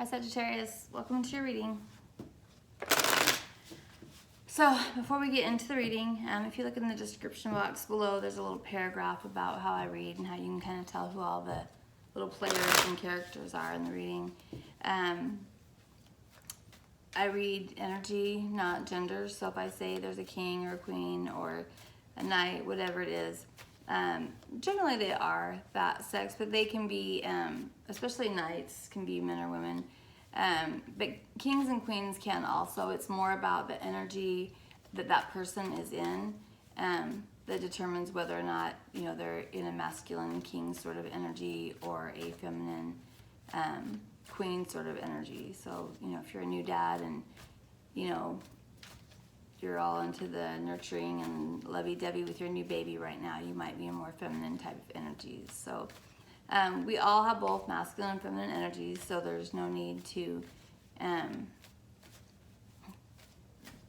Hi Sagittarius, welcome to your reading. So before we get into the reading, if you look in the description box below, there's a little paragraph about how I read and how you can kind of tell who all the little players and characters are in the reading. I read energy, not gender. So if I say there's a king or a queen or a knight, whatever it is, generally they are that sex, but they can be, especially knights, can be men or women. But kings and queens can also. It's more about the energy that that person is in that determines whether or not, you know, they're in a masculine king sort of energy or a feminine queen sort of energy. So, you know, if you're a new dad and, you know, you're all into the nurturing and lovey-dovey with your new baby right now, you might be a more feminine type of energies. So we all have both masculine and feminine energies, so there's no need to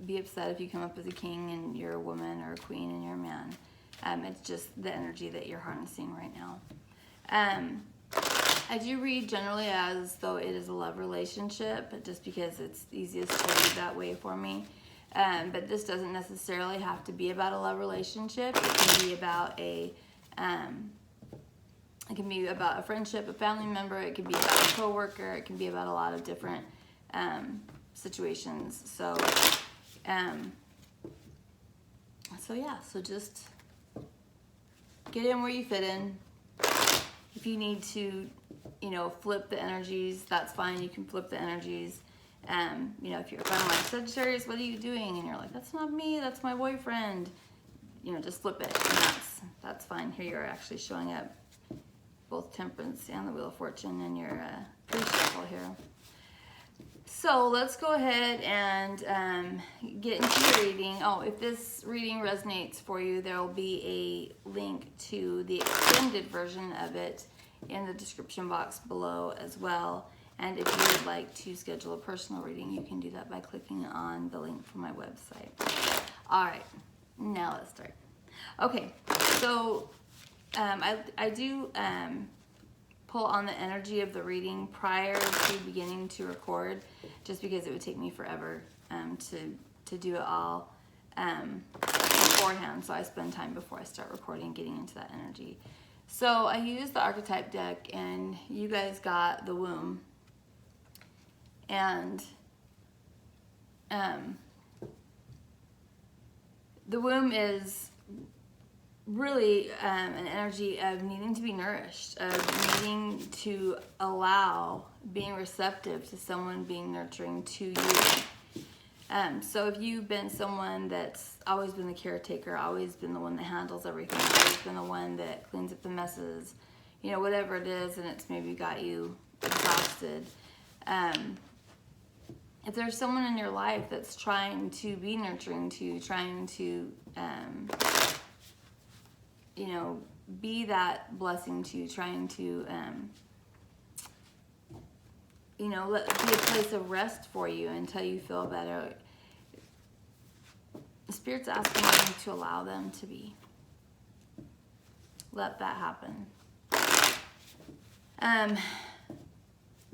be upset if you come up as a king and you're a woman, or a queen and you're a man. It's just the energy that you're harnessing right now. I do read generally as though it is a love relationship, just because it's easiest to read that way for me. But this doesn't necessarily have to be about a love relationship. It can be about a friendship, a family member. It can be about a coworker. It can be about a lot of different situations. So yeah. So just get in where you fit in. If you need to, you know, flip the energies, that's fine. You can flip the energies. You know, if I'm like, Sagittarius, what are you doing? And you're like, that's not me, that's my boyfriend. You know, just flip it, and that's fine. Here you're actually showing up both Temperance and the Wheel of Fortune in your pre-shuffle here. So let's go ahead and get into your reading. Oh, if this reading resonates for you, there will be a link to the extended version of it in the description box below as well. And if you would like to schedule a personal reading, you can do that by clicking on the link from my website. All right, now let's start. Okay, so I do pull on the energy of the reading prior to beginning to record, just because it would take me forever to do it all beforehand. So I spend time before I start recording getting into that energy. So I used the archetype deck, and you guys got the womb. And the womb is really an energy of needing to be nourished, of needing to allow being receptive to someone being nurturing to you. So if you've been someone that's always been the caretaker, always been the one that handles everything, always been the one that cleans up the messes, you know, whatever it is, and it's maybe got you exhausted. If there's someone in your life that's trying to be nurturing to you, trying to, you know, be that blessing to you, trying to, you know, be a place of rest for you until you feel better, the Spirit's asking you to allow them to be. Let that happen.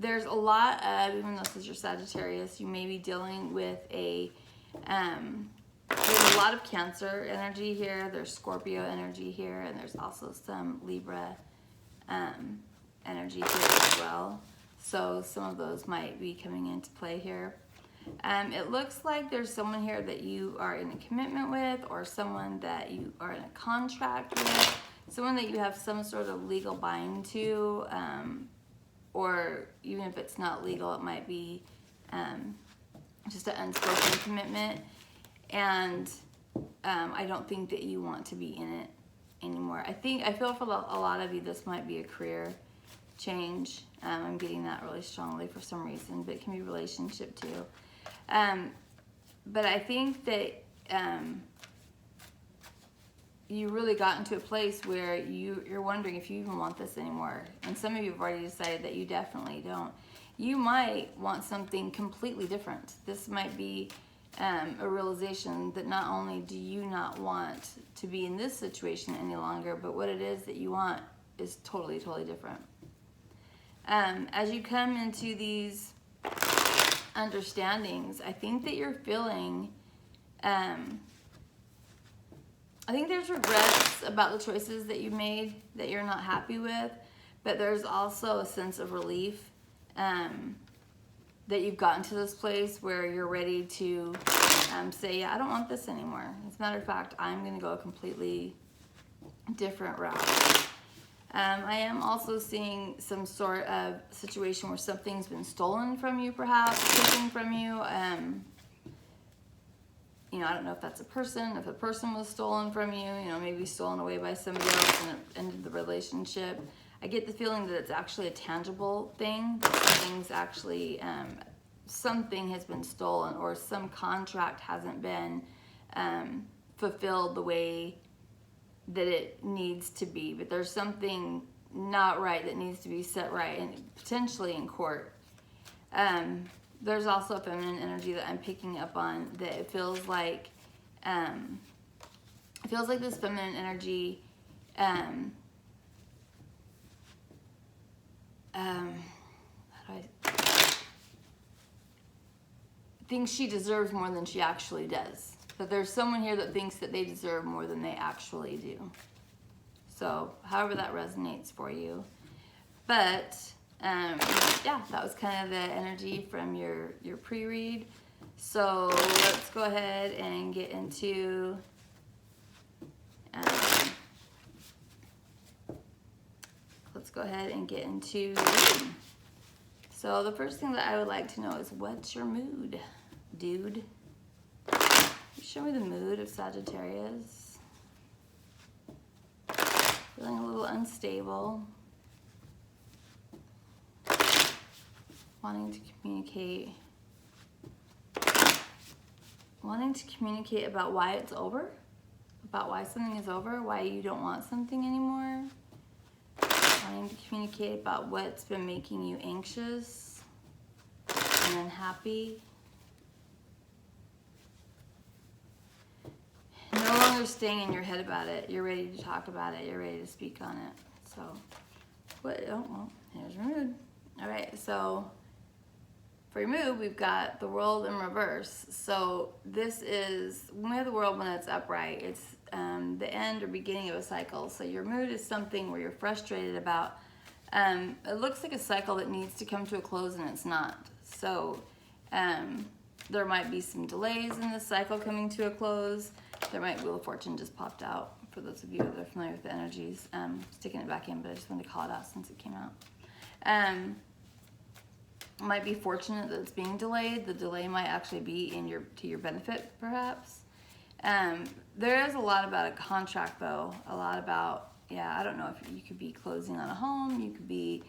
There's a lot of, even though this is your Sagittarius, you may be dealing with there's a lot of Cancer energy here, there's Scorpio energy here, and there's also some Libra energy here as well. So some of those might be coming into play here. It looks like there's someone here that you are in a commitment with, or someone that you are in a contract with, someone that you have some sort of legal bind to, or even if it's not legal, it might be just an unspoken commitment. And I don't think that you want to be in it anymore. I feel for a lot of you, this might be a career change. I'm getting that really strongly for some reason, but it can be relationship too. But I think that you really got into a place where you're wondering if you even want this anymore. And some of you have already decided that you definitely don't. You might want something completely different. This might be a realization that not only do you not want to be in this situation any longer, but what it is that you want is totally, totally different. As you come into these understandings. I think that you're feeling, I think there's regrets about the choices that you made that you're not happy with, but there's also a sense of relief that you've gotten to this place where you're ready to say, yeah, I don't want this anymore. As a matter of fact, I'm going to go a completely different route. I am also seeing some sort of situation where something's been stolen from you, perhaps, taken from you. You know, I don't know if that's a person, if a person was stolen from you, you know, maybe stolen away by somebody else and it ended the relationship. I get the feeling that it's actually a tangible thing, that something's actually, something has been stolen or some contract hasn't been fulfilled the way that it needs to be. But there's something not right that needs to be set right, and potentially in court. There's also a feminine energy that I'm picking up on that it feels like this feminine energy thinks she deserves more than she actually does. But there's someone here that thinks that they deserve more than they actually do. So however that resonates for you. But yeah, that was kind of the energy from your pre-read. So let's go ahead and get into reading. So the first thing that I would like to know is, what's your mood, dude? Show me the mood of Sagittarius. Feeling a little unstable. Wanting to communicate about why it's over, about why something is over, why you don't want something anymore. Wanting to communicate about what's been making you anxious and unhappy. No longer staying in your head about it. You're ready to talk about it. You're ready to speak on it. So, what? Oh, well, here's your mood. All right, so for your mood, we've got the world in reverse. So this is, when we have the world when it's upright, it's the end or beginning of a cycle. So your mood is something where you're frustrated about. It looks like a cycle that needs to come to a close and it's not. So there might be some delays in this cycle coming to a close. There might, Wheel of Fortune just popped out for those of you that are familiar with the energies. Sticking it back in, but I just wanted to call it out since it came out. Might be fortunate that it's being delayed. The delay might actually be to your benefit, perhaps. There is a lot about a contract, though. A lot about, yeah, I don't know if you could be closing on a home. You could be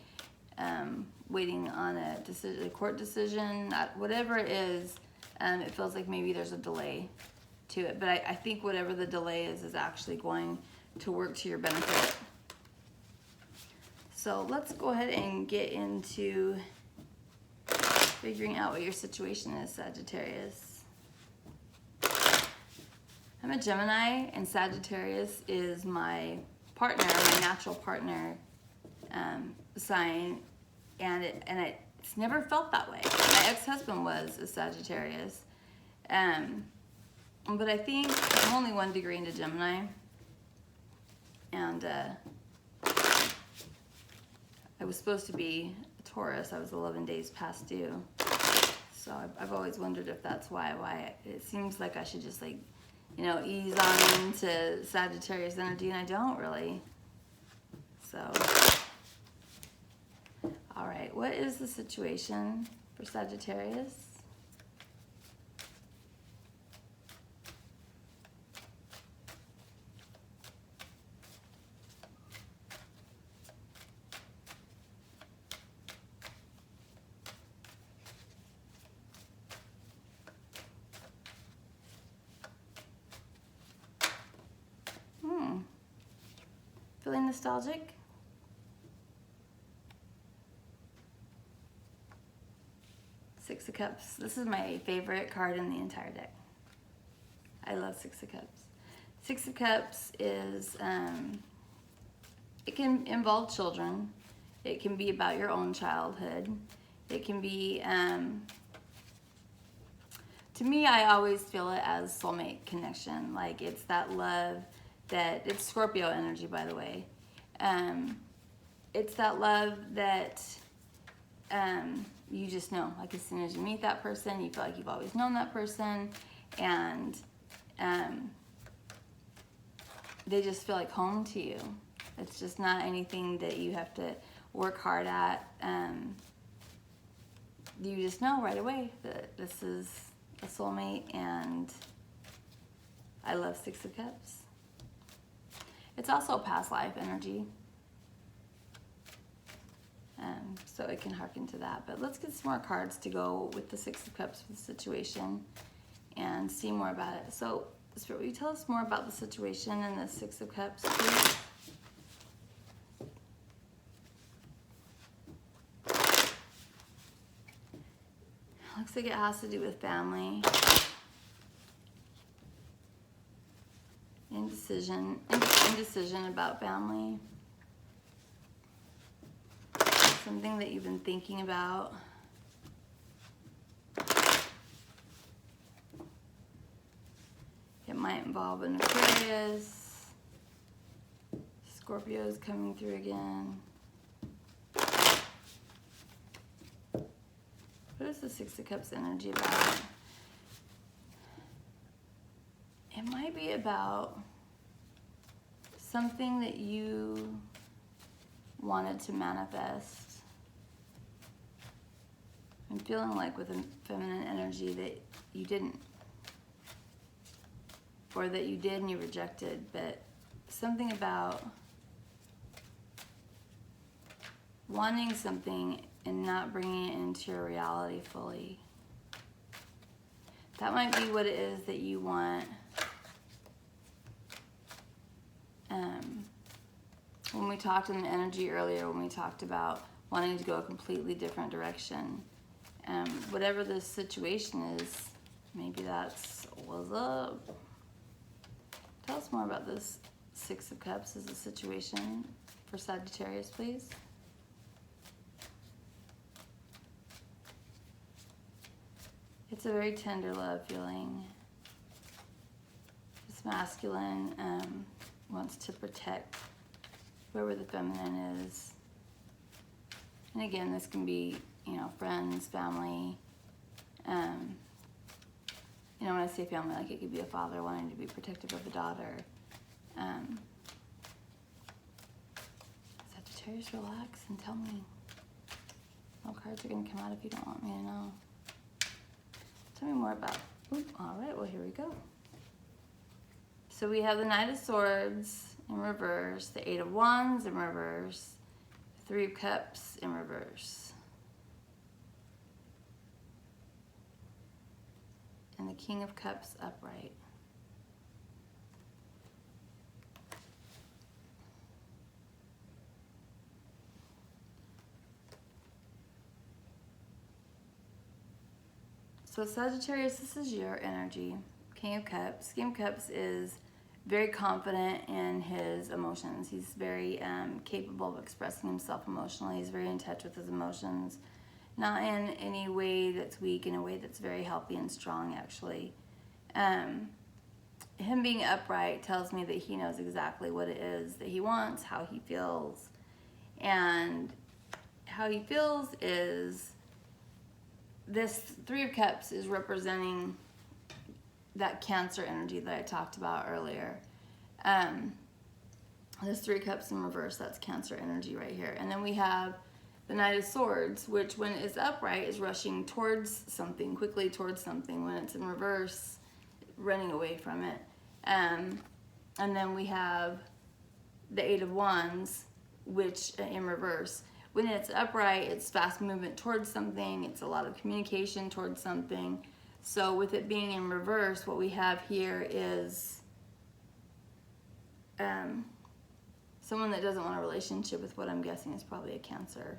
waiting on a court decision. Whatever it is, it feels like maybe there's a delay to it. But I think whatever the delay is actually going to work to your benefit. So let's go ahead and get into figuring out what your situation is, Sagittarius. I'm a Gemini, and Sagittarius is my partner, my natural partner sign, and it's never felt that way. My ex-husband was a Sagittarius, but I think I'm only 1 degree into Gemini, and I was supposed to be a Taurus. I was 11 days past due. So I've always wondered if that's why it seems like I should just, like, you know, ease on into Sagittarius energy, and I don't really. So, all right, what is the situation for Sagittarius? Feeling nostalgic? Six of Cups. This is my favorite card in the entire deck. I love Six of Cups. Six of Cups is, it can involve children. It can be about your own childhood. It can be to me, I always feel it as soulmate connection. Like it's that love that, it's Scorpio energy, by the way. It's that love that you just know. Like as soon as you meet that person, you feel like you've always known that person, and they just feel like home to you. It's just not anything that you have to work hard at. You just know right away that this is a soulmate, and I love Six of Cups. It's also a past life energy. So it can harken to that. But let's get some more cards to go with the Six of Cups for the situation and see more about it. So, Spirit, will you tell us more about the situation and the Six of Cups, please? Looks like it has to do with family. Indecision about family. Something that you've been thinking about. It might involve an Aquarius. Scorpio is coming through again. What is the Six of Cups energy about? It might be about something that you wanted to manifest. I'm feeling like with a feminine energy that you didn't. Or that you did and you rejected, but something about wanting something and not bringing it into your reality fully. That might be what it is that you want. When we talked in the energy earlier, when we talked about wanting to go a completely different direction, whatever the situation is, maybe that's what's up. Tell us more about this Six of Cups as a situation for Sagittarius, please. It's a very tender love feeling. This masculine wants to protect wherever the feminine is. And again, this can be, you know, friends, family. You know, when I say family, like it could be a father wanting to be protective of a daughter. Sagittarius, relax and tell me. No cards are going to come out if you don't want me to know. Tell me more about. All right, well, here we go. So we have the Knight of Swords in reverse, the Eight of Wands in reverse, Three of Cups in reverse, and the King of Cups upright. So Sagittarius, this is your energy. King of Cups. King of Cups is very confident in his emotions. He's very capable of expressing himself emotionally. He's very in touch with his emotions. Not in any way that's weak, in a way that's very healthy and strong, actually. Him being upright tells me that he knows exactly what it is that he wants, how he feels. And how he feels is, this Three of Cups is representing that Cancer energy that I talked about earlier. This Three of Cups in reverse, that's Cancer energy right here. And then we have the Knight of Swords, which when it's upright is rushing towards something, quickly towards something. When it's in reverse, running away from it. And then we have the Eight of Wands, which in reverse. When it's upright, it's fast movement towards something. It's a lot of communication towards something. So with it being in reverse, what we have here is someone that doesn't want a relationship with what I'm guessing is probably a Cancer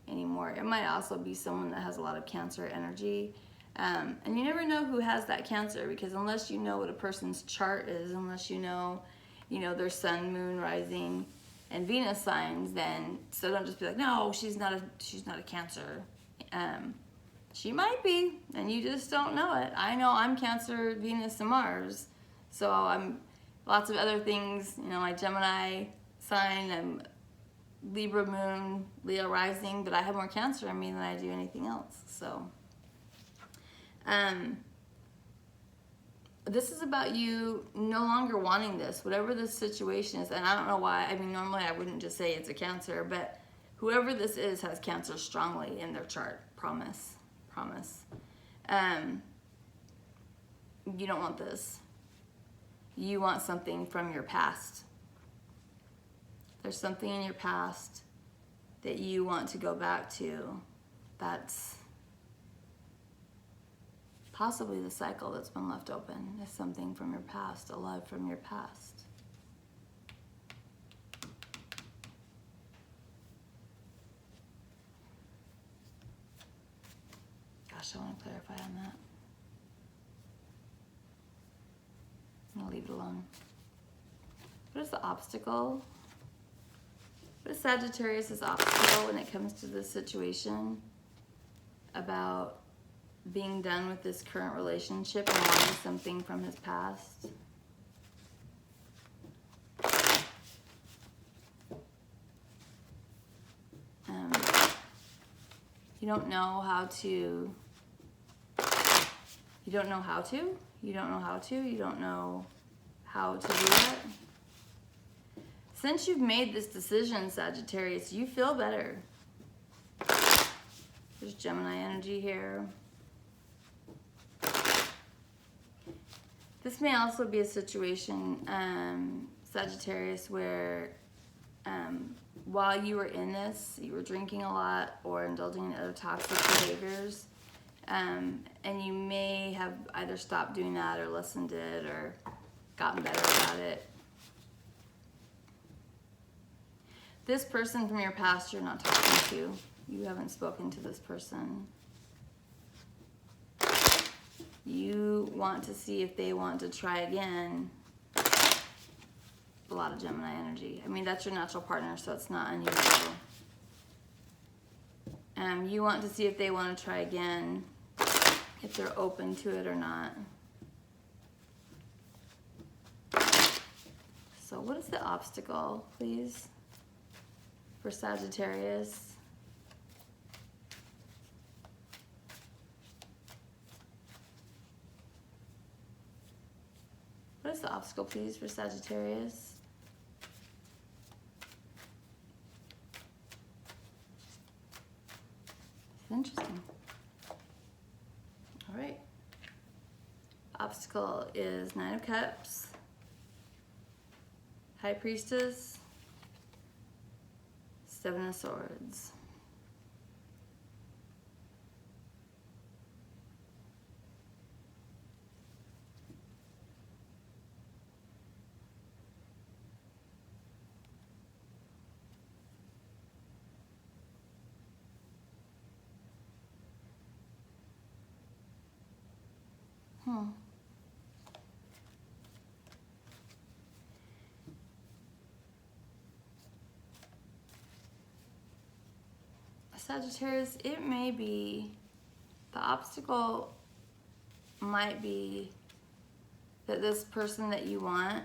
anymore. It might also be someone that has a lot of Cancer energy. And you never know who has that Cancer, because unless you know what a person's chart is, unless you know their sun, moon, rising, and Venus signs, then so don't just be like, no, she's not a Cancer. She might be, and you just don't know it. I know I'm Cancer, Venus, and Mars. So I'm lots of other things, you know, my Gemini sign, I'm Libra moon, Leo rising, but I have more Cancer in me than I do anything else. So this is about you no longer wanting this, whatever this situation is. And I don't know why. I mean, normally I wouldn't just say it's a Cancer, but whoever this is has Cancer strongly in their chart. Promise. You don't want this. You want something from your past. There's something in your past that you want to go back to. That's possibly the cycle that's been left open. Is something from your past, a love from your past. Gosh, I want to clarify on that. I'm gonna leave it alone. What is the obstacle? What is Sagittarius' obstacle when it comes to this situation about being done with this current relationship and wanting something from his past? You don't know how to. You don't know how to? You don't know how to? You don't know how to do it? Since you've made this decision, Sagittarius, you feel better. There's Gemini energy here. This may also be a situation, Sagittarius, where while you were in this, you were drinking a lot or indulging in other toxic behaviors, and you may have either stopped doing that or lessened it or gotten better about it. This person from your past you're not talking to. You haven't spoken to this person. You want to see if they want to try again. A lot of Gemini energy. I mean, that's your natural partner, so it's not unusual. You want to see if they want to try again, if they're open to it or not. So what is the obstacle, please, for Sagittarius? What is the obstacle, please, for Sagittarius? It's interesting. All right. Obstacle is Nine of Cups, High Priestess, Seven of Swords. Sagittarius, it may be, the obstacle might be that this person that you want,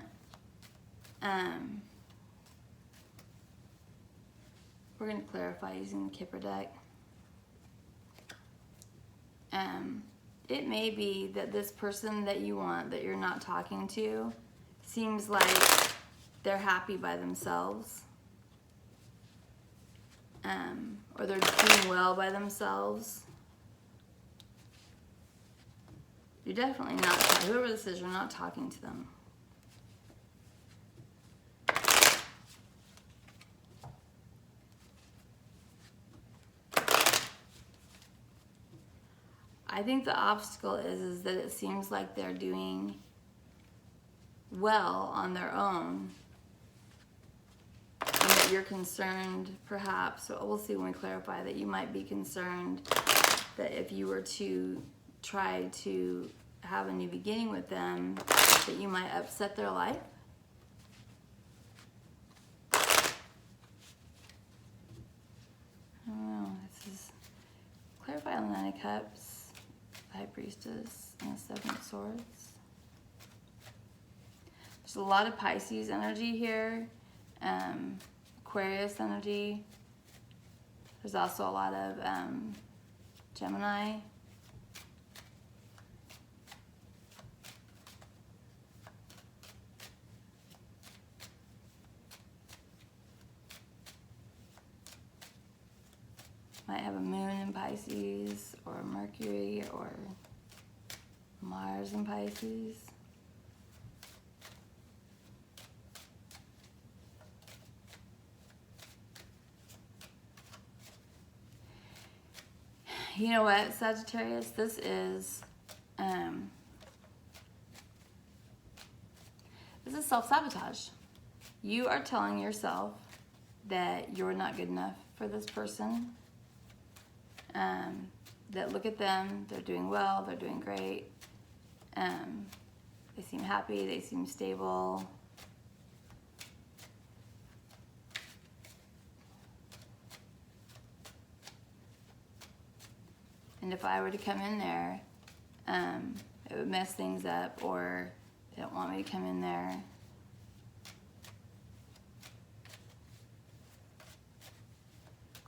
we're going to clarify using the Kipper deck. It may be that this person that you want, that you're not talking to, seems like they're happy by themselves. Or they're doing well by themselves. You're definitely not, whoever this is, you're not talking to them. I think the obstacle is that it seems like they're doing well on their own. And that you're concerned, perhaps, so we'll see when we clarify, that you might be concerned that if you were to try to have a new beginning with them, that you might upset their life. I don't know, this is, clarify on the Nine of Cups, the High Priestess, and the Seven of Swords. There's a lot of Pisces energy here, Aquarius energy. There's also a lot of Gemini. Might have a moon in Pisces, or Mercury, or Mars in Pisces. You know what, Sagittarius? This is self-sabotage. You are telling yourself that you're not good enough for this person. That look at them, they're doing well, they're doing great. They seem happy, they seem stable. And if I were to come in there, it would mess things up, or they don't want me to come in there.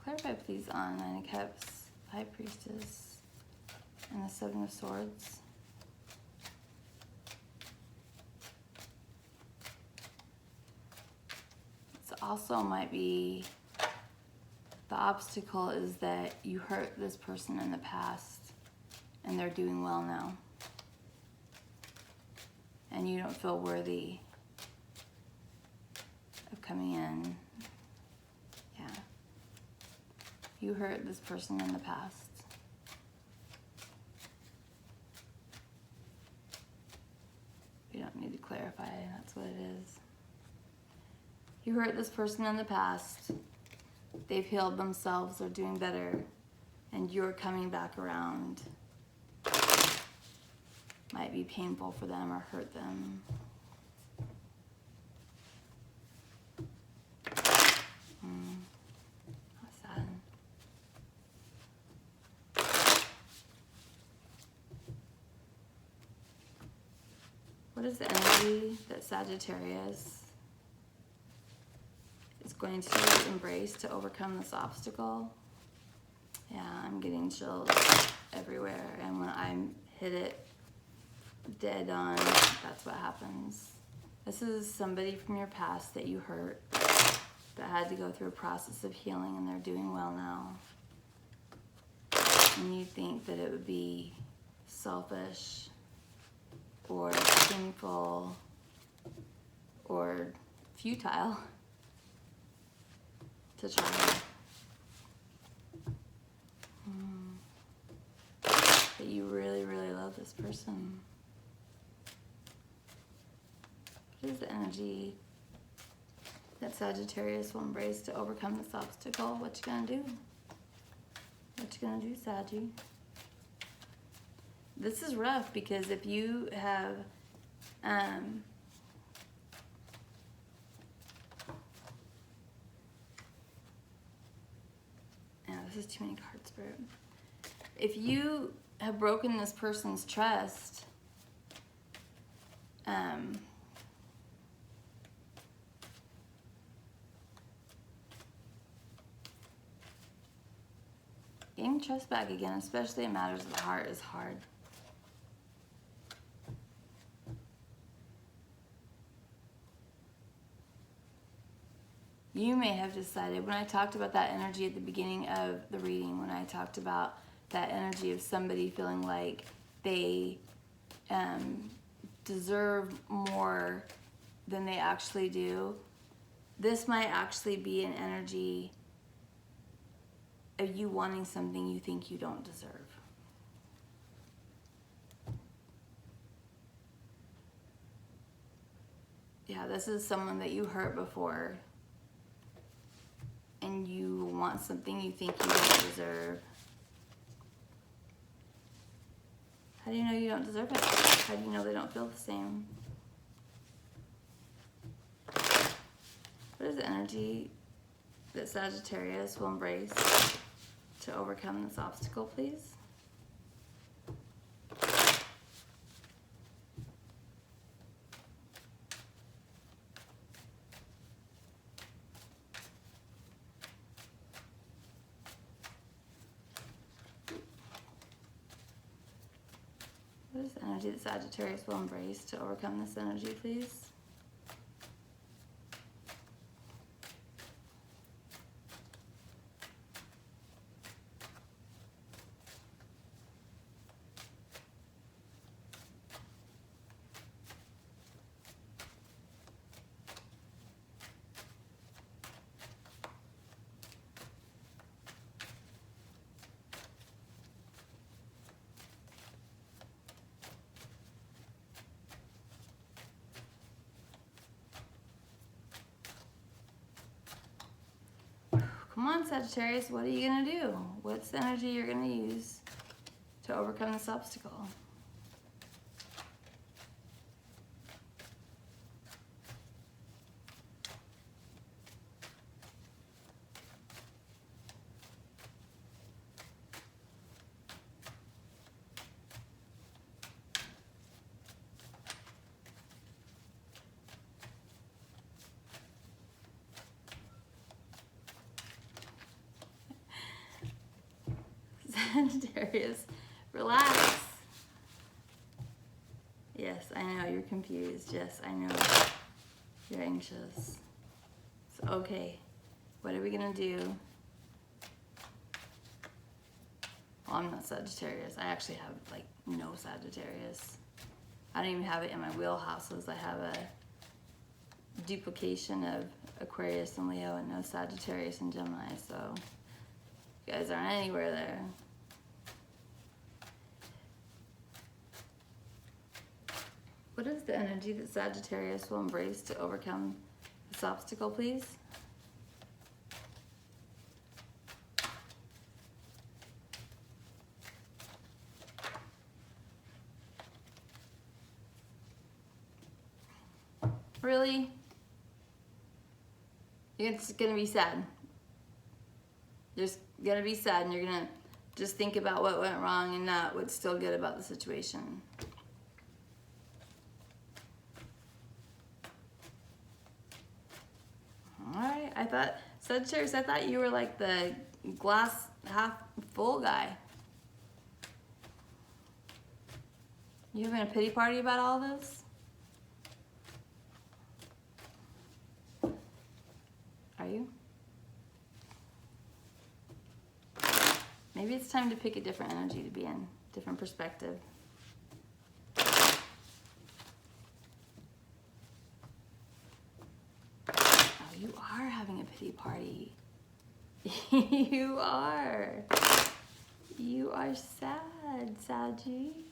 Clarify please on Nine of Cups, High Priestess, and the Seven of Swords. It also might be the obstacle is that you hurt this person in the past and they're doing well now. And you don't feel worthy of coming in. Yeah. You hurt this person in the past. You don't need to clarify, that's what it is. You hurt this person in the past. They've healed themselves, they're doing better, and you're coming back around. Might be painful for them or hurt them. That's sad. What is the energy that Sagittarius is going to embrace to overcome this obstacle? Yeah, I'm getting chills everywhere, and when I hit it dead on, that's what happens. This is somebody from your past that you hurt, that had to go through a process of healing, and they're doing well now. And you think that it would be selfish or painful or futile to try that you really, really love this person. What is the energy that Sagittarius will embrace to overcome this obstacle? What you gonna do? What you gonna do, Saggy? This is rough because if you have this is too many cards, Spirit. If you have broken this person's trust, getting trust back again, especially in matters of the heart, is hard. You may have decided, when I talked about that energy at the beginning of the reading, when I talked about that energy of somebody feeling like they deserve more than they actually do, this might actually be an energy of you wanting something you think you don't deserve. Yeah, this is someone that you hurt before, and you want something you think you don't deserve. How do you know you don't deserve it? How do you know they don't feel the same? What is the energy that Sagittarius will embrace to overcome this obstacle, please? energy that Sagittarius will embrace to overcome this energy, please? Come on, Sagittarius, what are you going to do? What's the energy you're going to use to overcome this obstacle? Sagittarius, relax. Yes, I know you're confused. Yes, I know you're anxious. It's okay. What are we gonna do? Well, I'm not Sagittarius. I actually have like no Sagittarius. I don't even have it in my wheelhouses. I have a duplication of Aquarius and Leo and no Sagittarius and Gemini, so you guys aren't anywhere there. What is the energy that Sagittarius will embrace to overcome this obstacle, please? Really? It's gonna be sad. You're gonna be sad and you're gonna just think about what went wrong and not what's still good about the situation. Alright, I thought, Sagittarius, I thought you were like the glass half full guy. You having a pity party about all this? Are you? Maybe it's time to pick a different energy to be in, different perspective. Oh, you are having a pity party. You are. You are sad, Saggy.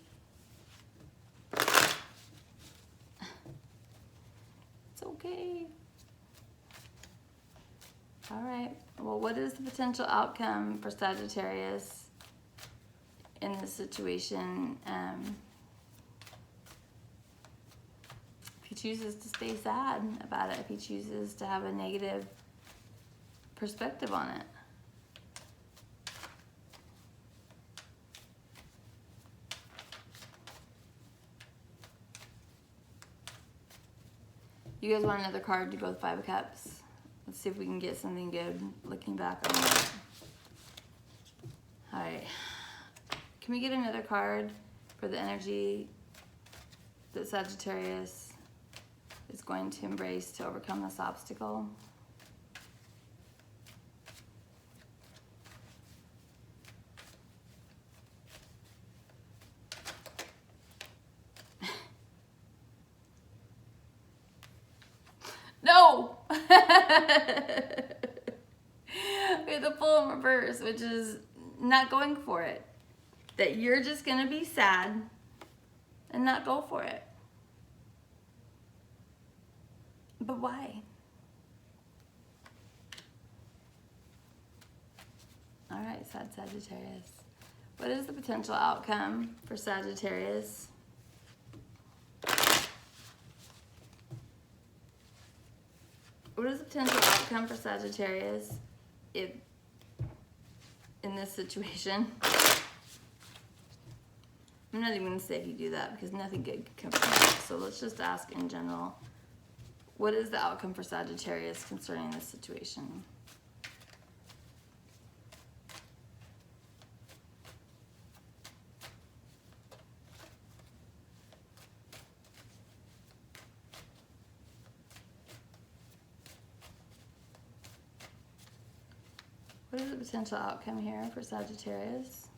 It's okay. All right, well, what is the potential outcome for Sagittarius in this situation? If he chooses to stay sad about it, if he chooses to have a negative perspective on it. You guys want another card to go with Five of Cups? Let's see if we can get something good looking back on it. All right. Can we get another card for the energy that Sagittarius is going to embrace to overcome this obstacle? No! We have the Fool in reverse, which is not going for it. That you're just going to be sad and not go for it. But why? All right, sad Sagittarius. What is the potential outcome for Sagittarius? What is the potential outcome for Sagittarius if in this situation? I'm not even going to say if you do that because nothing good could come from that. So let's just ask in general, what is the outcome for Sagittarius concerning this situation? What is the potential outcome here for Sagittarius?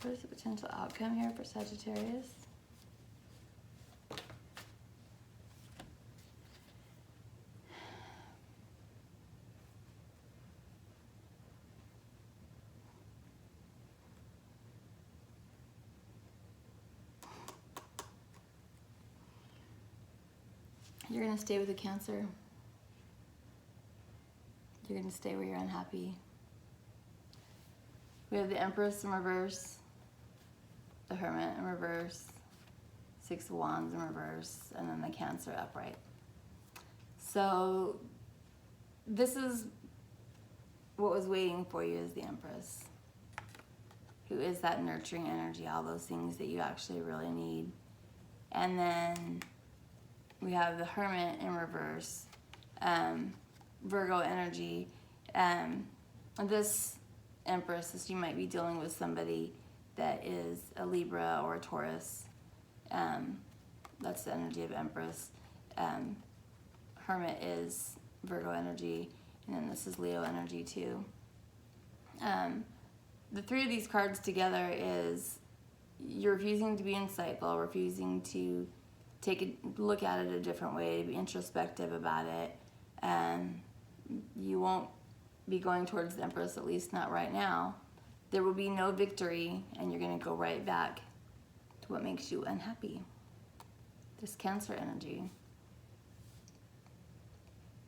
What is the potential outcome here for Sagittarius? You're going to stay with the Cancer. You're going to stay where you're unhappy. We have the Empress in reverse, the Hermit in reverse, Six of Wands in reverse, and then the Cancer upright. So this is what was waiting for you, is the Empress, who is that nurturing energy, all those things that you actually really need. And then we have the Hermit in reverse, Virgo energy. This Empress, you might be dealing with somebody that is a Libra or a Taurus. That's the energy of Empress. Hermit is Virgo energy, and then this is Leo energy too. The three of these cards together is you're refusing to be insightful, refusing to take a look at it a different way, to be introspective about it. You won't be going towards the Empress, at least not right now. There will be no victory, and you're going to go right back to what makes you unhappy. This Cancer energy.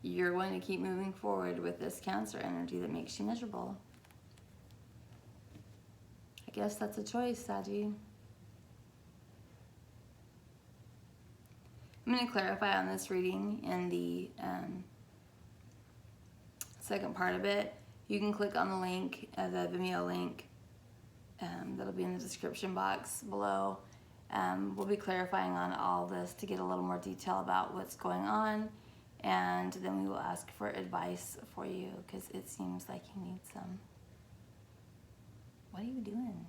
You're going to keep moving forward with this Cancer energy that makes you miserable. I guess that's a choice, Saggy. I'm going to clarify on this reading in the second part of it. You can click on the link, the Vimeo link, that'll be in the description box below. We'll be clarifying on all this to get a little more detail about what's going on, and then we will ask for advice for you, because it seems like you need some. What are you doing?